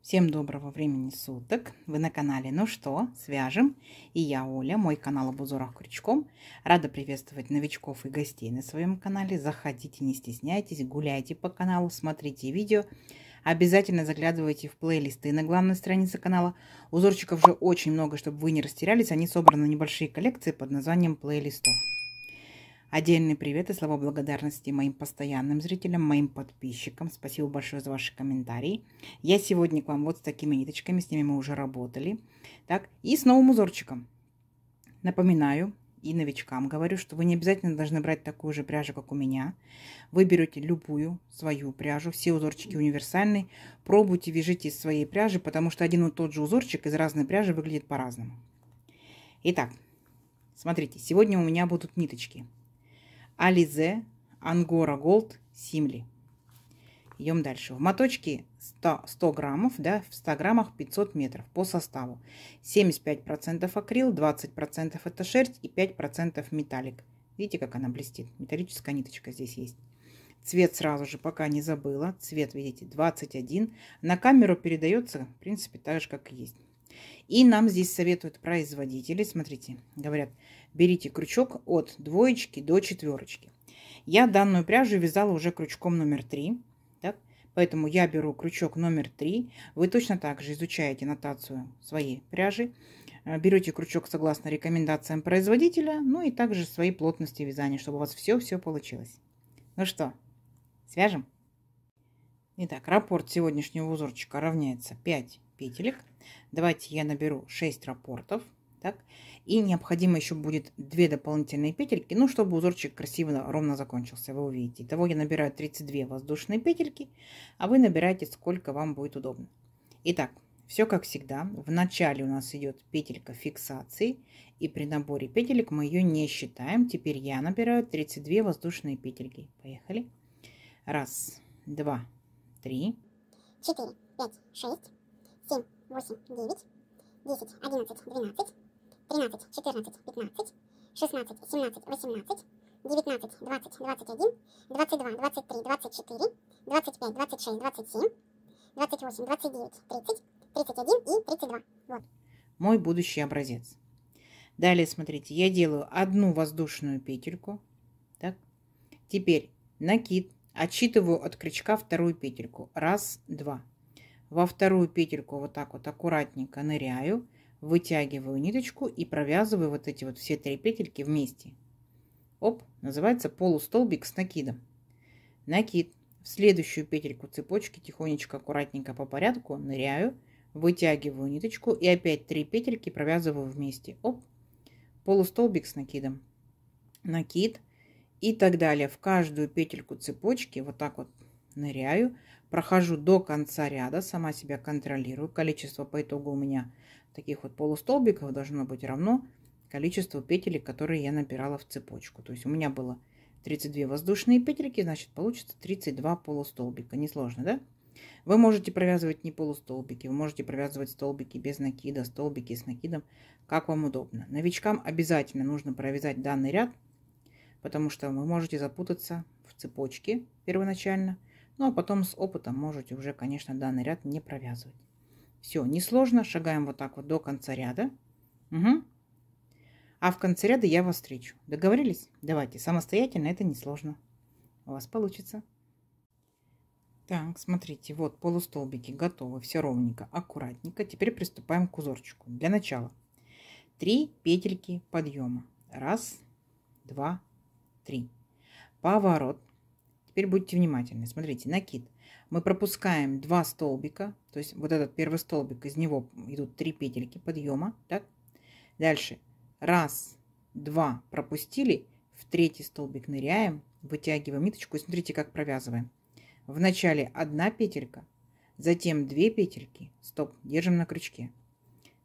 Всем доброго времени суток! Вы на канале «Ну что, свяжем?» И я, Оля, мой канал об узорах крючком. Рада приветствовать новичков и гостей на своем канале. Заходите, не стесняйтесь, гуляйте по каналу, смотрите видео. Обязательно заглядывайте в плейлисты на главной странице канала. Узорчиков уже очень много, чтобы вы не растерялись. Они собраны в небольшие коллекции под названием плейлистов. Отдельный привет и слова благодарности моим постоянным зрителям, моим подписчикам. Спасибо большое за ваши комментарии. Я сегодня к вам вот с такими ниточками, с ними мы уже работали. Так, и с новым узорчиком. Напоминаю и новичкам говорю, что вы не обязательно должны брать такую же пряжу, как у меня. Вы берете любую свою пряжу, все узорчики универсальные. Пробуйте, вяжите из своей пряжи, потому что один и тот же узорчик из разной пряжи выглядит по-разному. Итак, смотрите, сегодня у меня будут ниточки. Alize Angora Gold Simli. Идем дальше. В моточке 100 граммов, да, в 100 граммах 500 метров по составу. 75% акрил, 20% это шерсть и 5% металлик. Видите, как она блестит? Металлическая ниточка здесь есть. Цвет сразу же, пока не забыла. Цвет, видите, 21. На камеру передается, в принципе, так же, как и есть. И нам здесь советуют производители, смотрите, говорят, берите крючок от 2 до 4. Я данную пряжу вязала уже крючком номер 3, так? Поэтому я беру крючок номер 3. Вы точно так же изучаете нотацию своей пряжи, берете крючок согласно рекомендациям производителя, ну и также своей плотности вязания, чтобы у вас все получилось. Ну что, свяжем? Итак, раппорт сегодняшнего узорчика равняется 5 петелек. Давайте я наберу 6 раппортов. Так. И необходимо еще будет 2 дополнительные петельки, ну, чтобы узорчик красиво, ровно закончился. Вы увидите. Итого я набираю 32 воздушные петельки, а вы набираете, сколько вам будет удобно. Итак, все как всегда. В начале у нас идет петелька фиксации, и при наборе петелек мы ее не считаем. Теперь я набираю 32 воздушные петельки. Поехали. 1, 2, 3, 4, 5, 6, 7, 8, 9, 10, 11, 12, 13, 14, 15, 16, 17, 18, 19, 20, 21, 22, 23, 24, 25, 26, 27, 28, 29, 30, 31 и 32. Вот. Мой будущий образец. Далее, смотрите, я делаю одну воздушную петельку. Так. Теперь накид. Отсчитываю от крючка вторую петельку. 1, 2. Во вторую петельку вот так вот аккуратненько ныряю, вытягиваю ниточку и провязываю вот эти вот все 3 петельки вместе. Оп, называется полустолбик с накидом. Накид. В следующую петельку цепочки тихонечко, аккуратненько по порядку ныряю, вытягиваю ниточку и опять 3 петельки провязываю вместе. Оп, полустолбик с накидом. Накид. И так далее. В каждую петельку цепочки вот так вот ныряю, прохожу до конца ряда, сама себя контролирую. Количество по итогу у меня таких вот полустолбиков должно быть равно количеству петелек, которые я набирала в цепочку. То есть у меня было 32 воздушные петельки, значит получится 32 полустолбика. Несложно, да? Вы можете провязывать не полустолбики, вы можете провязывать столбики без накида, столбики с накидом, как вам удобно. Новичкам обязательно нужно провязать данный ряд, потому что вы можете запутаться в цепочке первоначально, ну а потом с опытом можете уже, конечно, данный ряд не провязывать. Все, несложно, шагаем вот так вот до конца ряда. Угу. А в конце ряда я вас встречу. Договорились? Давайте, самостоятельно это несложно. У вас получится. Так, смотрите, вот полустолбики готовы, все ровненько, аккуратненько. Теперь приступаем к узорчику. Для начала 3 петельки подъема. 1, 2, 3. Поворот. Теперь будьте внимательны. Смотрите, накид. Мы пропускаем 2 столбика. То есть вот этот первый столбик, из него идут 3 петельки подъема. Так? Дальше. 1, 2 пропустили. В 3-й столбик ныряем. Вытягиваем ниточку. И смотрите, как провязываем. В начале 1 петелька. Затем 2 петельки. Стоп. Держим на крючке.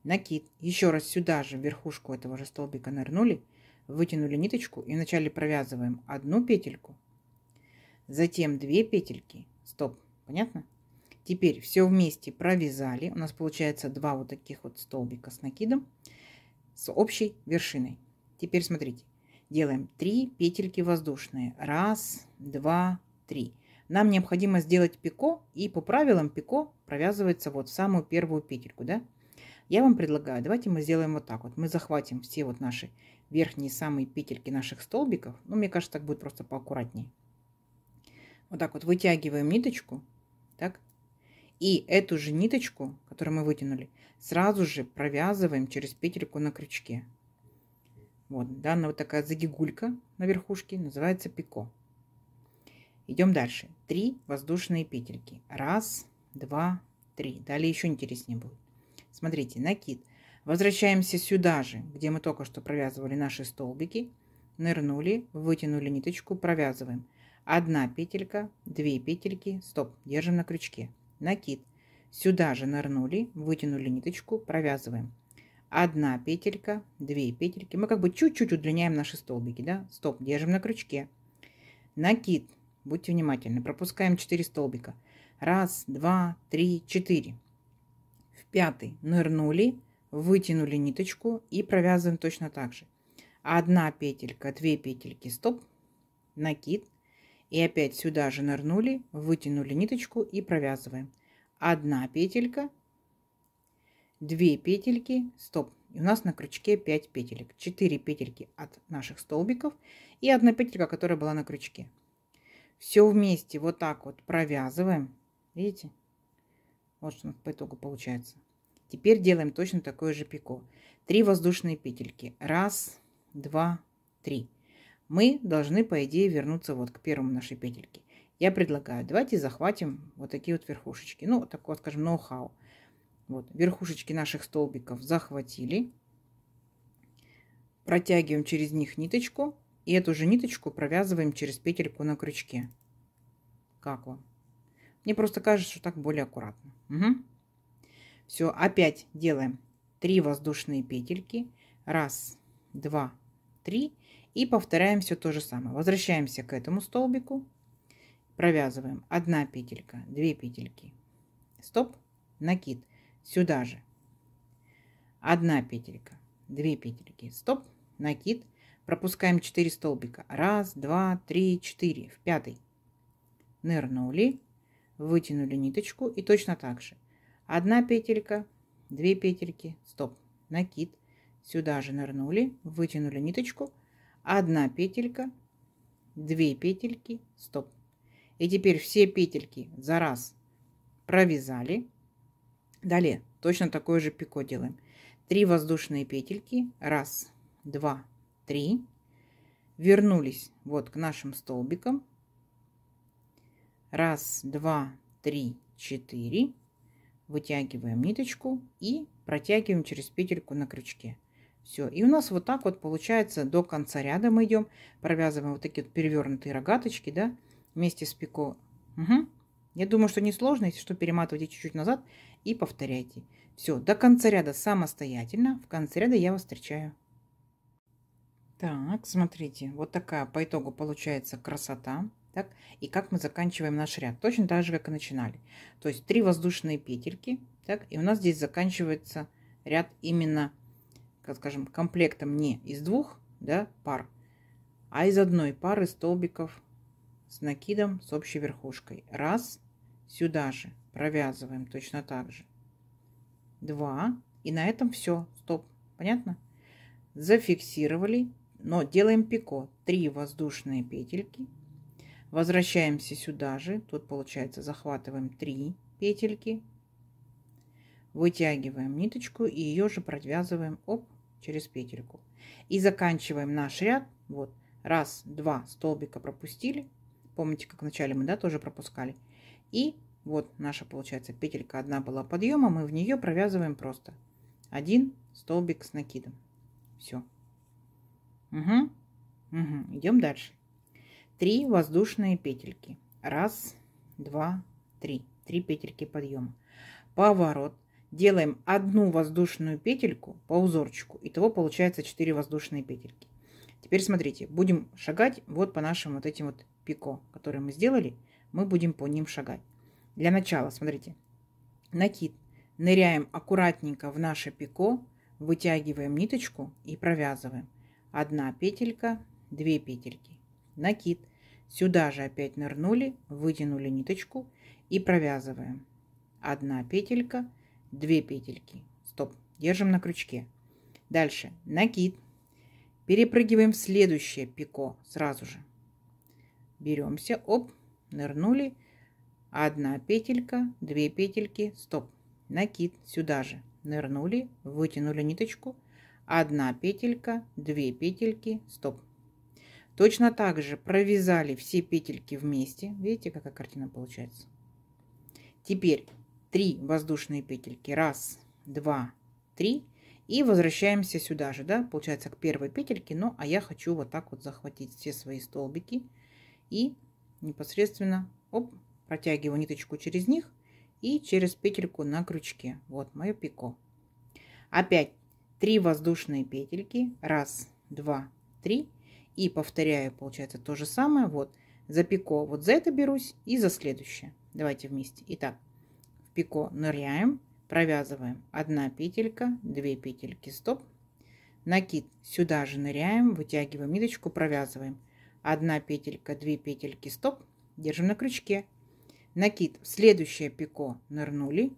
Накид. Еще раз сюда же, в верхушку этого же столбика нырнули. Вытянули ниточку и вначале провязываем 1 петельку, затем 2 петельки. Стоп. Понятно? Теперь все вместе провязали. У нас получается 2 вот таких вот столбика с накидом с общей вершиной. Теперь смотрите. Делаем 3 петельки воздушные. 1, 2, 3. нам необходимо сделать пико, и по правилам пико провязывается вот в самую первую петельку, да? Я вам предлагаю, давайте мы сделаем вот так вот. Мы захватим все вот наши верхние самые петельки наших столбиков. Ну, мне кажется, так будет просто поаккуратнее. Вот так вот вытягиваем ниточку, так? И эту же ниточку, которую мы вытянули, сразу же провязываем через петельку на крючке. Вот, данная вот такая загигулька на верхушке называется пико. Идем дальше. 3 воздушные петельки. 1, 2, 3. Далее еще интереснее будет. Смотрите, накид. Возвращаемся сюда же, где мы только что провязывали наши столбики. Нырнули, вытянули ниточку, провязываем. 1 петелька, 2 петельки, стоп, держим на крючке. Накид. Сюда же нырнули, вытянули ниточку, провязываем. 1 петелька, 2 петельки. Мы как бы чуть-чуть удлиняем наши столбики, да? Стоп, держим на крючке. Накид. Будьте внимательны. Пропускаем 4 столбика. 1, 2, 3, 4. В 5-й нырнули, вытянули ниточку и провязываем точно так же. 1 петелька, 2 петельки, стоп, накид. И опять сюда же нырнули, вытянули ниточку и провязываем. 1 петелька, 2 петельки, стоп. И у нас на крючке 5 петелек. 4 петельки от наших столбиков и 1 петелька, которая была на крючке. Все вместе вот так вот провязываем. Видите? Вот что у нас по итогу получается. Теперь делаем точно такое же пико. 3 воздушные петельки. 1, 2, 3. Мы должны, по идее, вернуться вот к первому нашей петельке. Я предлагаю, давайте захватим вот такие вот верхушечки. Ну, такое, скажем, ноу-хау. Вот, верхушечки наших столбиков захватили. Протягиваем через них ниточку. И эту же ниточку провязываем через петельку на крючке. Как вам? Мне просто кажется, что так более аккуратно. Угу. Все, опять делаем 3 воздушные петельки. 1, 2, 3. И повторяем все то же самое. Возвращаемся к этому столбику. Провязываем 1 петелька, 2 петельки. Стоп. Накид. Сюда же. 1 петелька, 2 петельки. Стоп. Накид. Пропускаем 4 столбика. 1, 2, 3, 4. В 5-й. Нырнули. Вытянули ниточку. И точно так же. 1 петелька, 2 петельки. Стоп. Накид. Сюда же нырнули. Вытянули ниточку. 1 петелька, 2 петельки. Стоп. И теперь все петельки за раз провязали. Далее точно такое же пико делаем. 3 воздушные петельки. 1, 2, 3. Вернулись вот к нашим столбикам. 1, 2, 3, 4. Вытягиваем ниточку и протягиваем через петельку на крючке. Все. И у нас вот так вот получается до конца ряда мы идем. Провязываем вот такие вот перевернутые рогаточки, да, вместе с пико. Угу. Я думаю, что несложно. Если что, перематывайте чуть-чуть назад и повторяйте. Все. До конца ряда самостоятельно. В конце ряда я вас встречаю. Так, смотрите. Вот такая по итогу получается красота. Так, и как мы заканчиваем наш ряд. Точно так же, как и начинали. То есть 3 воздушные петельки. Так, и у нас здесь заканчивается ряд именно, как скажем, комплектом не из 2, да, пар, а из 1 пары столбиков с накидом с общей верхушкой. 1, сюда же провязываем точно так же. 2, и на этом все. Стоп. Понятно? Зафиксировали, но делаем пико. 3 воздушные петельки. Возвращаемся сюда же. Тут получается захватываем 3 петельки. Вытягиваем ниточку и ее же провязываем через петельку. И заканчиваем наш ряд. Вот. 1, 2 столбика пропустили. Помните, как вначале мы, да, тоже пропускали. И вот наша, получается, петелька одна была подъема. Мы в нее провязываем просто 1 столбик с накидом. Все. Угу. Угу. Идем дальше. 3 воздушные петельки. 1, 2, 3. 3 петельки подъема. Поворот. Делаем 1 воздушную петельку по узорчику. Итого получается 4 воздушные петельки. Теперь смотрите, будем шагать вот по нашим вот этим вот пико, которые мы сделали. Мы будем по ним шагать. Для начала, смотрите, накид. Ныряем аккуратненько в наше пико, вытягиваем ниточку и провязываем. 1 петелька, 2 петельки. Накид. сюда же опять нырнули, вытянули ниточку и провязываем. 1 петелька, 2 петельки. Стоп. Держим на крючке. Дальше накид. Перепрыгиваем в следующее пико сразу же. Беремся, оп, нырнули. 1 петелька, 2 петельки, стоп. Накид сюда же. Нырнули, вытянули ниточку. 1 петелька, 2 петельки, стоп. Точно так же провязали все петельки вместе. Видите, какая картина получается? Теперь 3 воздушные петельки. 1, 2, 3. И возвращаемся сюда же, да, получается, к первой петельке. Ну, а я хочу вот так вот захватить все свои столбики. И непосредственно, оп, протягиваю ниточку через них и через петельку на крючке. Вот мое пико. Опять 3 воздушные петельки. 1, 2, 3. И повторяю, получается, то же самое. Вот за пико вот за это берусь и за следующее. Давайте вместе. Итак, в пико ныряем, провязываем 1 петелька, 2 петельки, стоп. Накид сюда же ныряем, вытягиваем ниточку, провязываем 1 петелька, 2 петельки, стоп. Держим на крючке. Накид в следующее пико нырнули.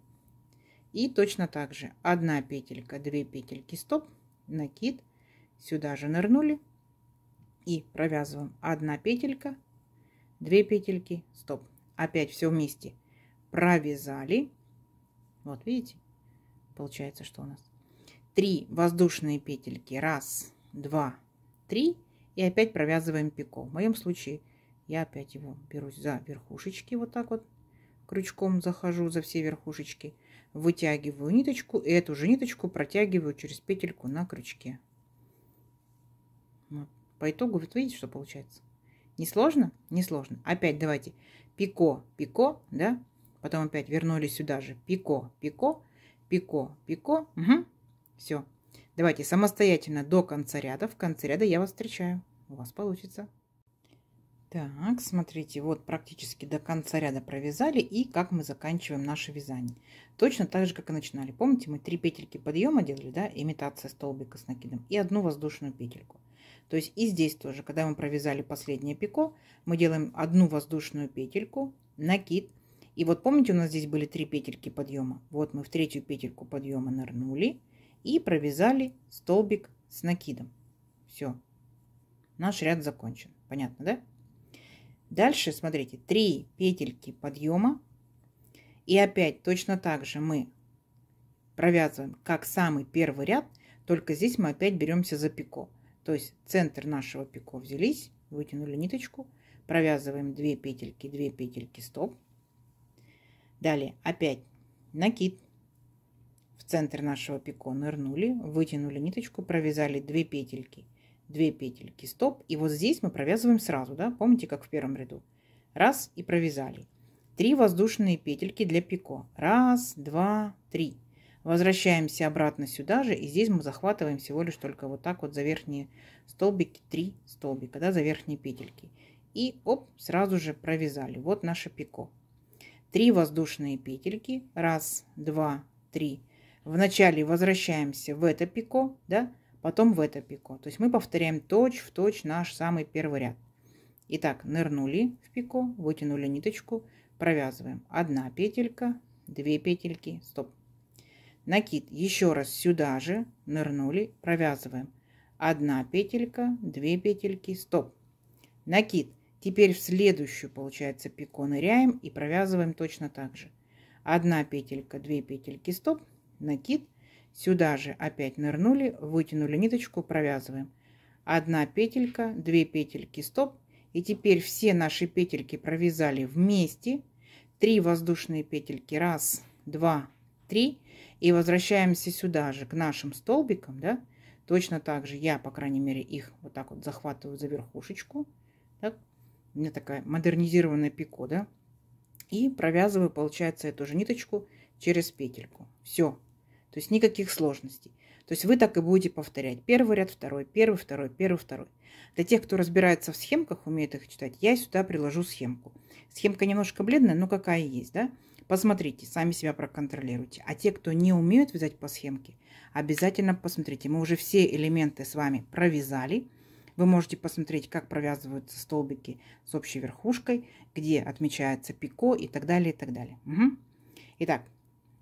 И точно так же 1 петелька, 2 петельки, стоп. Накид сюда же нырнули. И провязываем 1 петелька, 2 петельки, стоп. Опять все вместе провязали. Вот видите, получается, что у нас 3 воздушные петельки. 1, 2, 3. И опять провязываем пико. В моем случае я опять его берусь за верхушечки. Вот так вот крючком захожу за все верхушечки. Вытягиваю ниточку. И эту же ниточку протягиваю через петельку на крючке. Вот. По итогу, вот видите, что получается? Не сложно? Не сложно. Опять давайте пико, пико, да? Потом опять вернулись сюда же. Пико, пико, пико, пико. Угу. Все. Давайте самостоятельно до конца ряда. В конце ряда я вас встречаю. У вас получится. Так, смотрите, вот практически до конца ряда провязали. И как мы заканчиваем наше вязание. Точно так же, как и начинали. Помните, мы 3 петельки подъема делали, да? Имитация столбика с накидом. И 1 воздушную петельку. То есть и здесь тоже, когда мы провязали последнее пико, мы делаем 1 воздушную петельку, накид. И вот помните, у нас здесь были 3 петельки подъема. Вот мы в 3-ю петельку подъема нырнули и провязали столбик с накидом. Все. Наш ряд закончен. Понятно, да? Дальше, смотрите, 3 петельки подъема. И опять точно так же мы провязываем, как самый первый ряд, только здесь мы опять беремся за пико. То есть центр нашего пико взялись, вытянули ниточку, провязываем 2 петельки, стоп. Далее опять накид. В центр нашего пико нырнули, вытянули ниточку, провязали 2 петельки, стоп. И вот здесь мы провязываем сразу, да? Помните, как в первом ряду? Раз и провязали. 3 воздушные петельки для пико. 1, 2, 3. Возвращаемся обратно сюда же, и здесь мы захватываем всего лишь только вот так вот за верхние столбики, 3 столбика, да, за верхние петельки. И оп, сразу же провязали. Вот наше пико. 3 воздушные петельки. 1, 2, 3. Вначале возвращаемся в это пико, да, потом в это пико. То есть мы повторяем точь-в-точь наш самый первый ряд. Итак, нырнули в пико, вытянули ниточку, провязываем 1 петелька, 2 петельки, стоп. Накид еще раз сюда же нырнули, провязываем 1 петелька, 2 петельки, стоп. Накид. Теперь в следующую, получается, пико ныряем и провязываем точно так же. 1 петелька, 2 петельки, стоп. Накид. Сюда же опять нырнули, вытянули ниточку, провязываем 1 петелька, 2 петельки, стоп. И теперь все наши петельки провязали вместе. 3 воздушные петельки. 1, 2, 3. И возвращаемся сюда же к нашим столбикам, да. Точно так же я, по крайней мере, их вот так вот захватываю за верхушечку. Так. У меня такая модернизированная пико, да. И провязываю, получается, эту же ниточку через петельку. Все. То есть никаких сложностей. То есть вы так и будете повторять. Первый ряд, второй, первый, второй, первый, второй. Для тех, кто разбирается в схемках, умеет их читать, я сюда приложу схемку. Схемка немножко бледная, но какая есть, да? Посмотрите, сами себя проконтролируйте. А те, кто не умеют вязать по схемке, обязательно посмотрите. Мы уже все элементы с вами провязали. Вы можете посмотреть, как провязываются столбики с общей верхушкой, где отмечается пико и так далее, и так далее. Угу. Итак,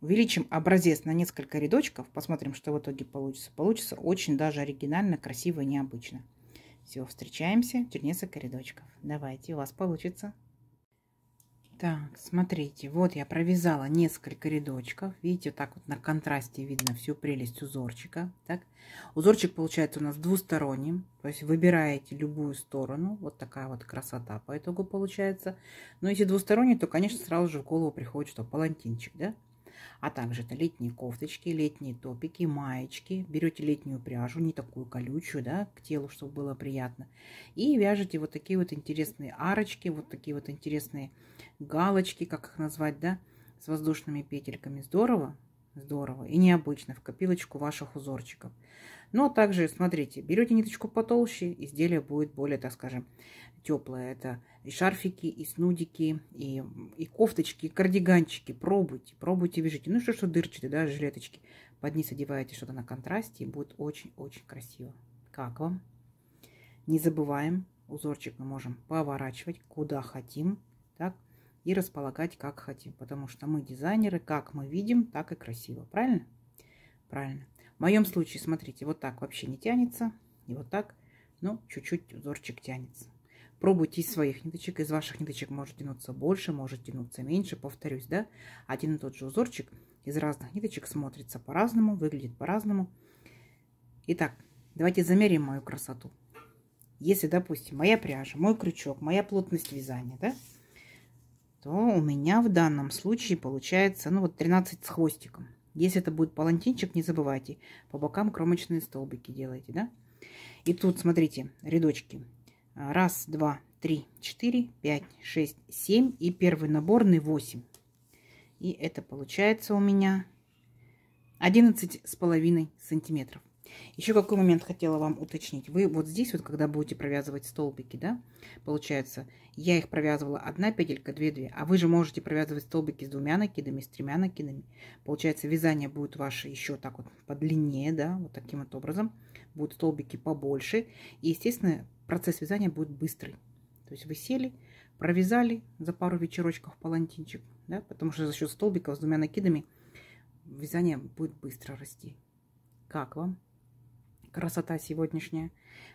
увеличим образец на несколько рядочков, посмотрим, что в итоге получится. Получится очень даже оригинально, красиво и необычно. Все, встречаемся через несколько рядочков. Давайте, у вас получится. Так, смотрите, вот я провязала несколько рядочков. Видите, вот так вот на контрасте видно всю прелесть узорчика. Так, узорчик получается у нас двусторонним. То есть выбираете любую сторону. Вот такая вот красота по итогу получается. Но если двусторонний, то, конечно, сразу же в голову приходит, что палантинчик, да? А также это летние кофточки, летние топики, маечки. Берете летнюю пряжу, не такую колючую, да, к телу, чтобы было приятно. И вяжете вот такие вот интересные арочки, вот такие вот интересные галочки, как их назвать, да, с воздушными петельками. Здорово, здорово и необычно в копилочку ваших узорчиков. Но также, смотрите, берете ниточку потолще, изделие будет более, так скажем, теплое. Это и шарфики, и снудики, и кофточки, и кардиганчики. Пробуйте, пробуйте, вяжите. Ну что дырчатые, да, жилеточки. Под низ одеваете что-то на контрасте, и будет очень-очень красиво. Как вам? Не забываем, узорчик мы можем поворачивать куда хотим, так, и располагать как хотим. Потому что мы дизайнеры, как мы видим, так и красиво. Правильно? Правильно. В моем случае, смотрите, вот так вообще не тянется. И вот так, ну, чуть-чуть узорчик тянется. Пробуйте из своих ниточек. Из ваших ниточек может тянуться больше, может тянуться меньше. Повторюсь, да? Один и тот же узорчик из разных ниточек смотрится по-разному, выглядит по-разному. Итак, давайте замерим мою красоту. Если, допустим, моя пряжа, мой крючок, моя плотность вязания, да, то у меня в данном случае получается, ну, вот 13 с хвостиком. Если это будет палантинчик, не забывайте, по бокам кромочные столбики делайте, да. И тут, смотрите, рядочки. 1, 2, 3, 4, 5, 6, 7 и первый наборный 8. И это получается у меня 11,5 сантиметров. Еще какой момент хотела вам уточнить. Вы вот здесь вот, когда будете провязывать столбики, да, получается, я их провязывала 1 петелька, 2, а вы же можете провязывать столбики с 2 накидами, с 3 накидами. Получается, вязание будет ваше еще так вот подлиннее, да, вот таким вот образом. Будут столбики побольше. И, естественно, процесс вязания будет быстрый. То есть вы сели, провязали за пару вечерочков палантинчик, да, потому что за счет столбиков с 2 накидами вязание будет быстро расти. Как вам? Красота сегодняшняя.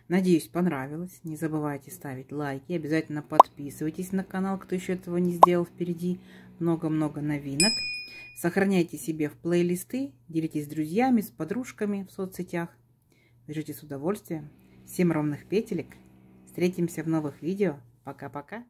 Надеюсь, понравилось. Не забывайте ставить лайки. Обязательно подписывайтесь на канал, кто еще этого не сделал. Впереди много-много новинок. Сохраняйте себе в плейлисты. Делитесь с друзьями, с подружками в соцсетях. Вяжите с удовольствием. Всем ровных петелек. Встретимся в новых видео. Пока-пока.